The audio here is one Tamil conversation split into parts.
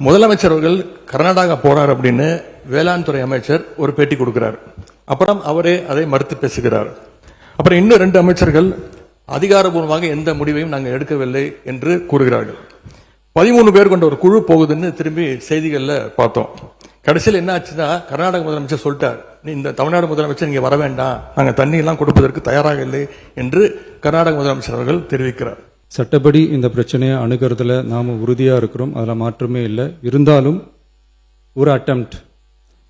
முதலமைச்சர் அவர்கள் கர்நாடகா போறார் அப்படின்னு வேளாண் துறை அமைச்சர் ஒரு பேட்டி கொடுக்கிறார். அப்புறம் அவரே அதை மறுத்து பேசுகிறார். அப்புறம் இன்னும் 2 அமைச்சர்கள் அதிகாரபூர்வமாக எந்த முடிவையும் நாங்கள் எடுக்கவில்லை என்று கூறுகிறார்கள். 13 பேர் கொண்ட ஒரு குழு போகுதுன்னு திரும்பி செய்திகள்ல பார்த்தோம். கடைசியில் என்ன ஆச்சுன்னா, கர்நாடக முதலமைச்சர் சொல்லிட்டார், இந்த தமிழ்நாடு முதலமைச்சர் இங்கே வர வேண்டாம், நாங்கள் தண்ணி எல்லாம் கொடுப்பதற்கு தயாராக இல்லை என்று கர்நாடக முதலமைச்சர் அவர்கள் தெரிவிக்கிறார். சட்டப்படி இந்த பிரச்சனையை அணுகிறதுல நாம உறுதியா இருக்கிறோம், அதில் மாற்றமே இல்லை. இருந்தாலும் ஒரு அட்டெம்ப்ட்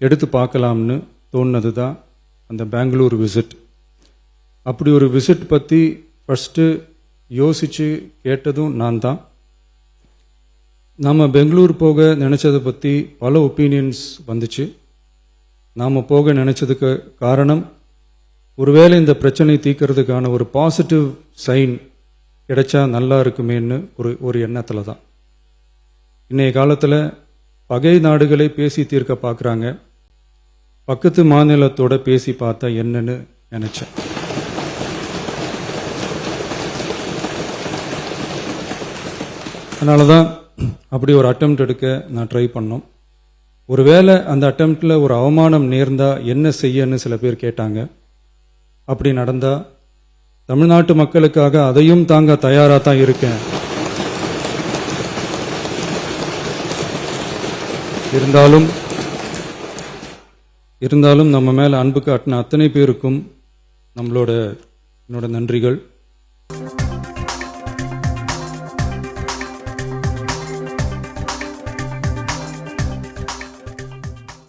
எடுத்து பார்க்கலாம்னு தோணுனது தான் அந்த பெங்களூர் விசிட். அப்படி ஒரு விசிட் பற்றி ஃபர்ஸ்ட்டு யோசித்து கேட்டதும் நான் தான். நாம் பெங்களூர் போக நினச்சதை பற்றி பல ஒப்பீனியன்ஸ் வந்துச்சு. நாம் போக நினச்சதுக்கு காரணம், ஒருவேளை இந்த பிரச்சனை தீர்க்கறதுக்கான ஒரு பாசிட்டிவ் சைன் கிடைச்சா நல்லா இருக்குமேன்னு ஒரு எண்ணத்தில் தான். இன்றைய காலத்தில் பகை நாடுகளை பேசி தீர்க்க பார்க்குறாங்க, பக்கத்து மாநிலத்தோட பேசி பார்த்தா என்னன்னு நினச்சேன். அதனால தான் அப்படி ஒரு அட்டெம்ப்ட் எடுக்க நான் ட்ரை பண்ணோம். ஒருவேளை அந்த அட்டெம்ப்டில் ஒரு அவமானம் நேர்ந்தா என்ன செய்யன்னு சில பேர் கேட்டாங்க. அப்படி நடந்தா தமிழ்நாட்டு மக்களுக்காக அதையும் தாங்க தயாராக தான் இருக்கேன். இருந்தாலும் நம்ம மேல அன்பு காட்டின அத்தனை பேருக்கும் என்னோட நன்றிகள்.